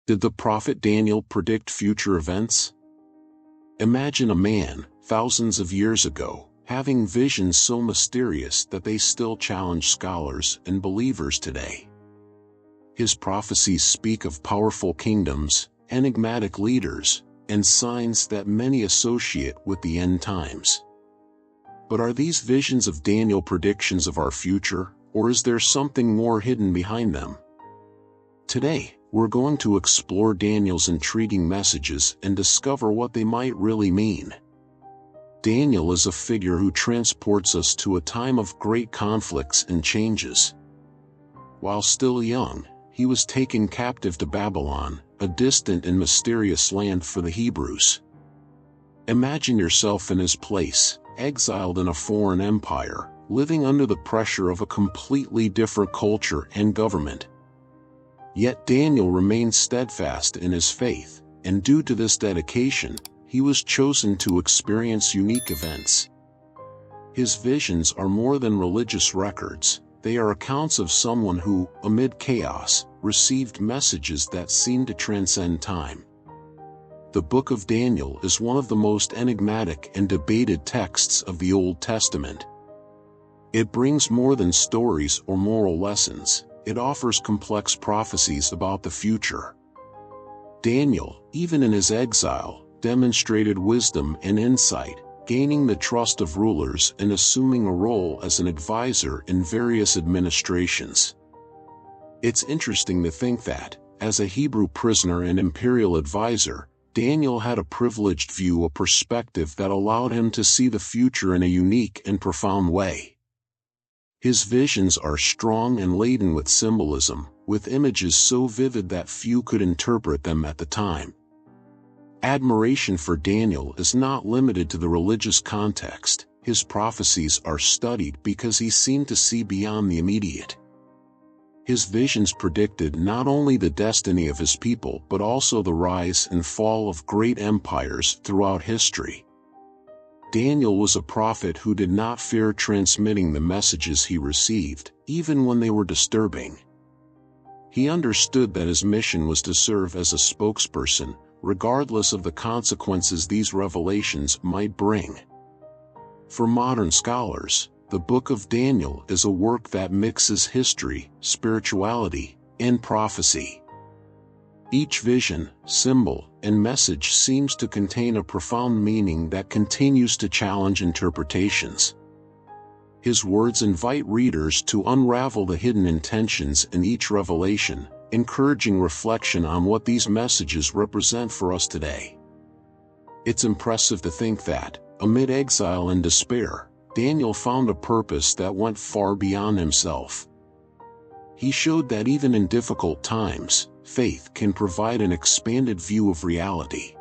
Did the prophet Daniel predict future events? Imagine a man, thousands of years ago, having visions so mysterious that they still challenge scholars and believers today. His prophecies speak of powerful kingdoms, enigmatic leaders, and signs that many associate with the end times. But are these visions of Daniel predictions of our future, or is there something more hidden behind them? Today, we're going to explore Daniel's intriguing messages and discover what they might really mean. Daniel is a figure who transports us to a time of great conflicts and changes. While still young, he was taken captive to Babylon, a distant and mysterious land for the Hebrews. Imagine yourself in his place, exiled in a foreign empire, living under the pressure of a completely different culture and government. Yet Daniel remained steadfast in his faith, and due to this dedication, he was chosen to experience unique events. His visions are more than religious records, they are accounts of someone who, amid chaos, received messages that seemed to transcend time. The book of Daniel is one of the most enigmatic and debated texts of the Old Testament. It brings more than stories or moral lessons. It offers complex prophecies about the future. Daniel, even in his exile, demonstrated wisdom and insight, gaining the trust of rulers and assuming a role as an advisor in various administrations. It's interesting to think that, as a Hebrew prisoner and imperial advisor, Daniel had a privileged view, a perspective that allowed him to see the future in a unique and profound way. His visions are strong and laden with symbolism, with images so vivid that few could interpret them at the time. Admiration for Daniel is not limited to the religious context. His prophecies are studied because he seemed to see beyond the immediate. His visions predicted not only the destiny of his people but also the rise and fall of great empires throughout history. Daniel was a prophet who did not fear transmitting the messages he received, even when they were disturbing. He understood that his mission was to serve as a spokesperson, regardless of the consequences these revelations might bring. For modern scholars, the Book of Daniel is a work that mixes history, spirituality, and prophecy. Each vision, symbol, and message seems to contain a profound meaning that continues to challenge interpretations. His words invite readers to unravel the hidden intentions in each revelation, encouraging reflection on what these messages represent for us today. It's impressive to think that, amid exile and despair, Daniel found a purpose that went far beyond himself. He showed that even in difficult times, faith can provide an expanded view of reality.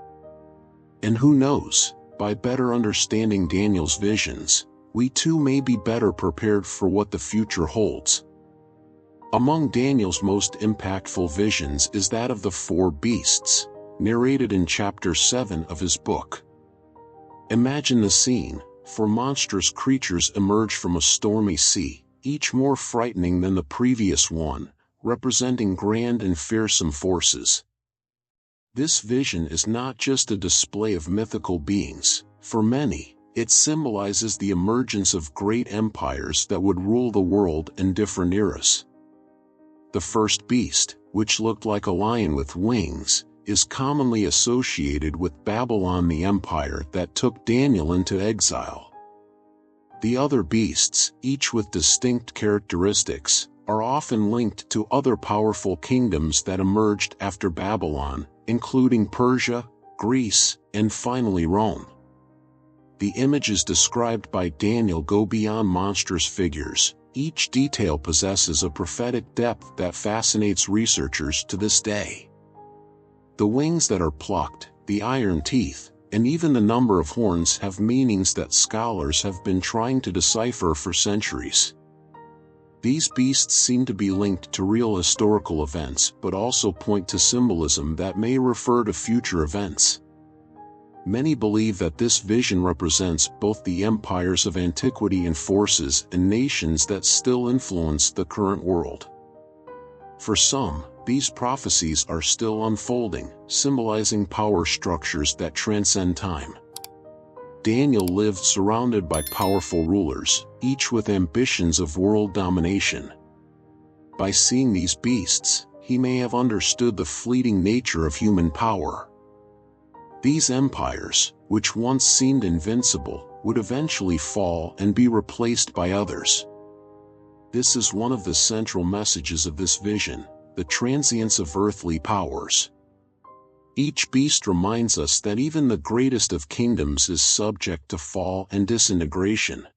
And who knows, by better understanding Daniel's visions, we too may be better prepared for what the future holds. Among Daniel's most impactful visions is that of the four beasts, narrated in chapter 7 of his book. Imagine the scene: four monstrous creatures emerge from a stormy sea, each more frightening than the previous one, representing grand and fearsome forces. This vision is not just a display of mythical beings. For many, it symbolizes the emergence of great empires that would rule the world in different eras. The first beast, which looked like a lion with wings, is commonly associated with Babylon, the empire that took Daniel into exile. The other beasts, each with distinct characteristics, are often linked to other powerful kingdoms that emerged after Babylon, including Persia, Greece, and finally Rome. The images described by Daniel go beyond monstrous figures. Each detail possesses a prophetic depth that fascinates researchers to this day. The wings that are plucked, the iron teeth, and even the number of horns have meanings that scholars have been trying to decipher for centuries. These beasts seem to be linked to real historical events but also point to symbolism that may refer to future events. Many believe that this vision represents both the empires of antiquity and forces and nations that still influence the current world. For some, these prophecies are still unfolding, symbolizing power structures that transcend time. Daniel lived surrounded by powerful rulers, each with ambitions of world domination. By seeing these beasts, he may have understood the fleeting nature of human power. These empires, which once seemed invincible, would eventually fall and be replaced by others. This is one of the central messages of this vision, the transience of earthly powers. Each beast reminds us that even the greatest of kingdoms is subject to fall and disintegration.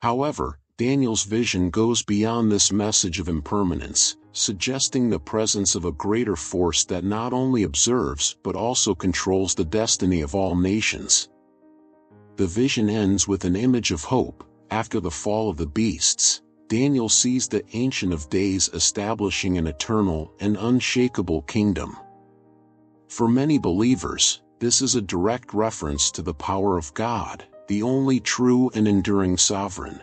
However, Daniel's vision goes beyond this message of impermanence, suggesting the presence of a greater force that not only observes but also controls the destiny of all nations. The vision ends with an image of hope. After the fall of the beasts, Daniel sees the Ancient of Days establishing an eternal and unshakable kingdom. For many believers, this is a direct reference to the power of God, the only true and enduring sovereign.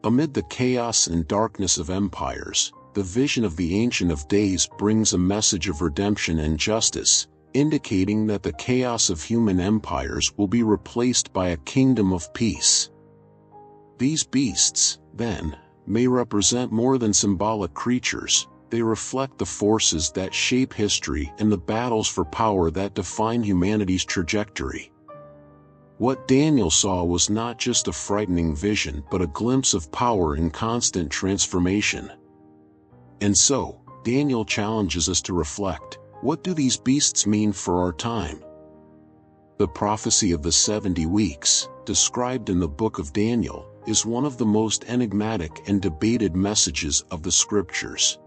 Amid the chaos and darkness of empires, the vision of the Ancient of Days brings a message of redemption and justice, indicating that the chaos of human empires will be replaced by a kingdom of peace. These beasts, then, may represent more than symbolic creatures. They reflect the forces that shape history and the battles for power that define humanity's trajectory. What Daniel saw was not just a frightening vision but a glimpse of power in constant transformation. And so, Daniel challenges us to reflect, what do these beasts mean for our time? The prophecy of the 70 weeks, described in the book of Daniel, is one of the most enigmatic and debated messages of the scriptures.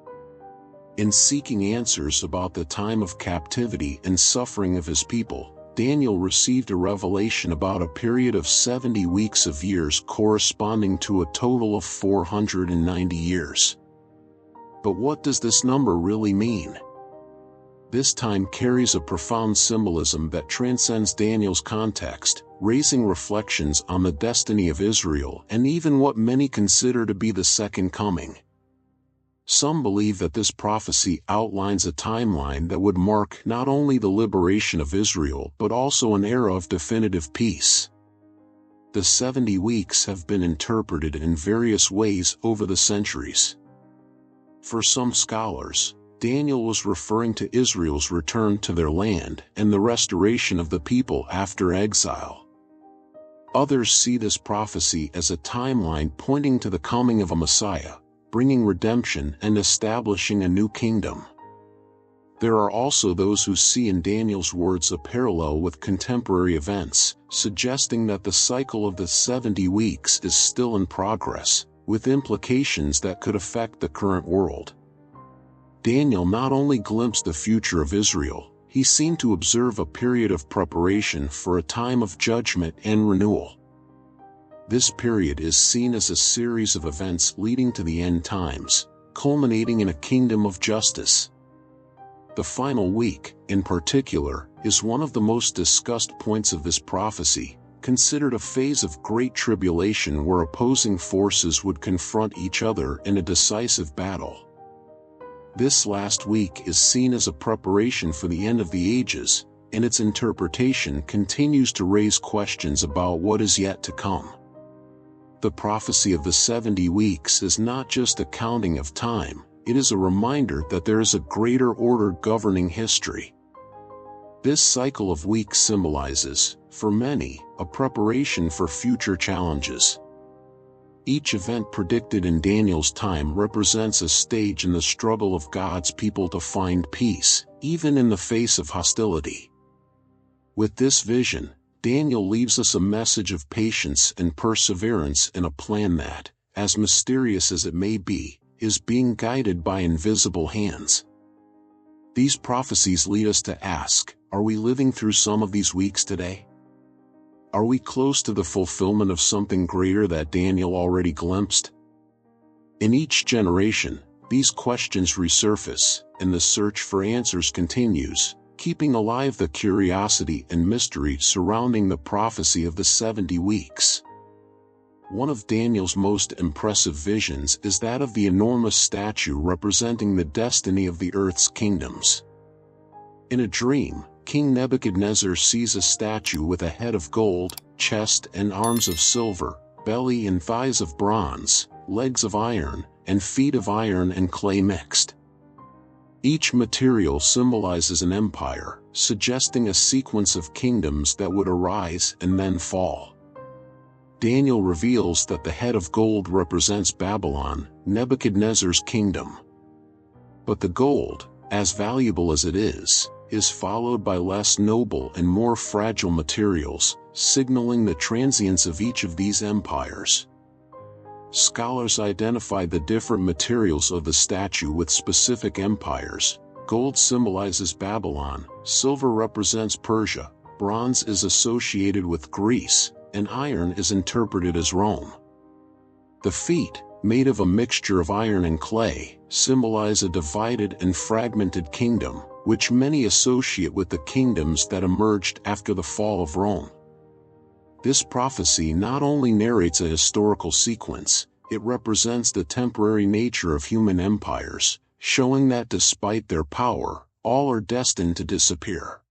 In seeking answers about the time of captivity and suffering of his people, Daniel received a revelation about a period of 70 weeks of years corresponding to a total of 490 years. But what does this number really mean? This time carries a profound symbolism that transcends Daniel's context, raising reflections on the destiny of Israel and even what many consider to be the Second Coming. Some believe that this prophecy outlines a timeline that would mark not only the liberation of Israel but also an era of definitive peace. The 70 weeks have been interpreted in various ways over the centuries. For some scholars, Daniel was referring to Israel's return to their land and the restoration of the people after exile. Others see this prophecy as a timeline pointing to the coming of a Messiah, bringing redemption and establishing a new kingdom. There are also those who see in Daniel's words a parallel with contemporary events, suggesting that the cycle of the 70 weeks is still in progress, with implications that could affect the current world. Daniel not only glimpsed the future of Israel, he seemed to observe a period of preparation for a time of judgment and renewal. This period is seen as a series of events leading to the end times, culminating in a kingdom of justice. The final week, in particular, is one of the most discussed points of this prophecy, considered a phase of great tribulation where opposing forces would confront each other in a decisive battle. This last week is seen as a preparation for the end of the ages, and its interpretation continues to raise questions about what is yet to come. The prophecy of the 70 weeks is not just a counting of time, it is a reminder that there is a greater order governing history. This cycle of weeks symbolizes, for many, a preparation for future challenges. Each event predicted in Daniel's time represents a stage in the struggle of God's people to find peace, even in the face of hostility. With this vision, Daniel leaves us a message of patience and perseverance in a plan that, as mysterious as it may be, is being guided by invisible hands. These prophecies lead us to ask, are we living through some of these weeks today? Are we close to the fulfillment of something greater that Daniel already glimpsed? In each generation, these questions resurface, and the search for answers continues, keeping alive the curiosity and mystery surrounding the prophecy of the 70 weeks. One of Daniel's most impressive visions is that of the enormous statue representing the destiny of the earth's kingdoms. In a dream, King Nebuchadnezzar sees a statue with a head of gold, chest and arms of silver, belly and thighs of bronze, legs of iron, and feet of iron and clay mixed. Each material symbolizes an empire, suggesting a sequence of kingdoms that would arise and then fall. Daniel reveals that the head of gold represents Babylon, Nebuchadnezzar's kingdom. But the gold, as valuable as it is followed by less noble and more fragile materials, signaling the transience of each of these empires. Scholars identify the different materials of the statue with specific empires. Gold symbolizes Babylon, silver represents Persia, bronze is associated with Greece, and iron is interpreted as Rome. The feet, made of a mixture of iron and clay, symbolize a divided and fragmented kingdom, which many associate with the kingdoms that emerged after the fall of Rome. This prophecy not only narrates a historical sequence, it represents the temporary nature of human empires, showing that despite their power, all are destined to disappear.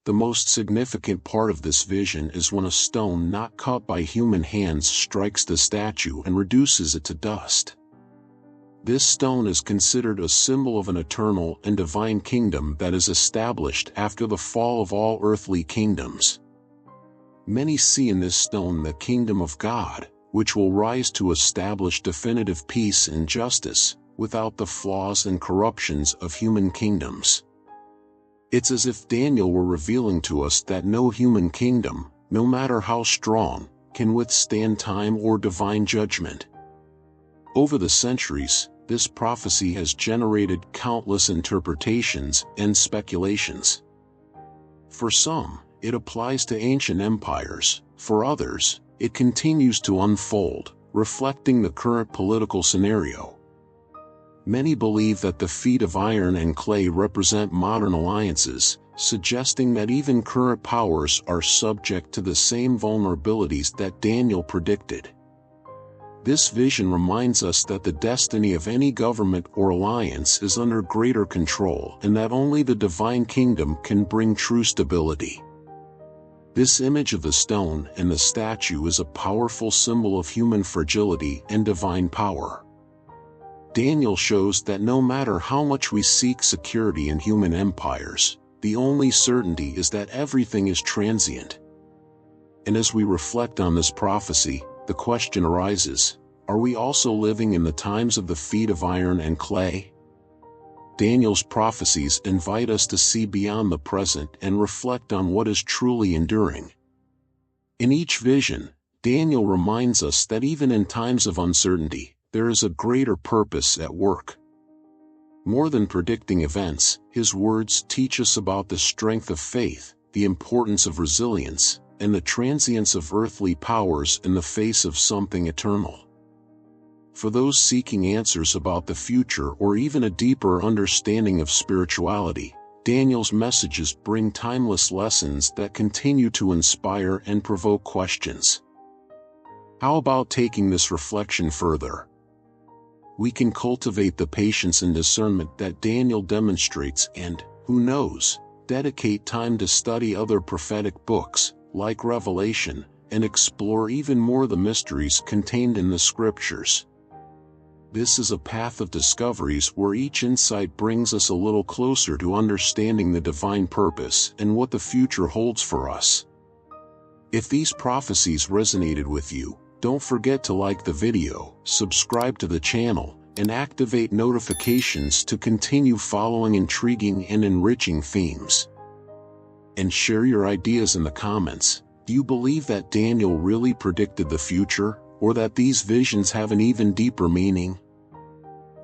The most significant part of this vision is when a stone not cut by human hands strikes the statue and reduces it to dust. This stone is considered a symbol of an eternal and divine kingdom that is established after the fall of all earthly kingdoms. Many see in this stone the kingdom of God, which will rise to establish definitive peace and justice, without the flaws and corruptions of human kingdoms. It's as if Daniel were revealing to us that no human kingdom, no matter how strong, can withstand time or divine judgment. Over the centuries, this prophecy has generated countless interpretations and speculations. For some, it applies to ancient empires; for others, it continues to unfold, reflecting the current political scenario. Many believe that the feet of iron and clay represent modern alliances, suggesting that even current powers are subject to the same vulnerabilities that Daniel predicted. This vision reminds us that the destiny of any government or alliance is under greater control and that only the divine kingdom can bring true stability. This image of the stone and the statue is a powerful symbol of human fragility and divine power. Daniel shows that no matter how much we seek security in human empires, the only certainty is that everything is transient. And as we reflect on this prophecy, the question arises, are we also living in the times of the feet of iron and clay? Daniel's prophecies invite us to see beyond the present and reflect on what is truly enduring. In each vision, Daniel reminds us that even in times of uncertainty, there is a greater purpose at work. More than predicting events, his words teach us about the strength of faith, the importance of resilience, and the transience of earthly powers in the face of something eternal. For those seeking answers about the future or even a deeper understanding of spirituality, Daniel's messages bring timeless lessons that continue to inspire and provoke questions. How about taking this reflection further? We can cultivate the patience and discernment that Daniel demonstrates and, who knows, dedicate time to study other prophetic books, like Revelation, and explore even more the mysteries contained in the scriptures. This is a path of discoveries where each insight brings us a little closer to understanding the divine purpose and what the future holds for us. If these prophecies resonated with you, don't forget to like the video, subscribe to the channel, and activate notifications to continue following intriguing and enriching themes. And share your ideas in the comments. Do you believe that Daniel really predicted the future, or that these visions have an even deeper meaning?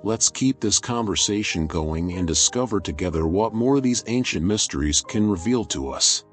Let's keep this conversation going and discover together what more these ancient mysteries can reveal to us.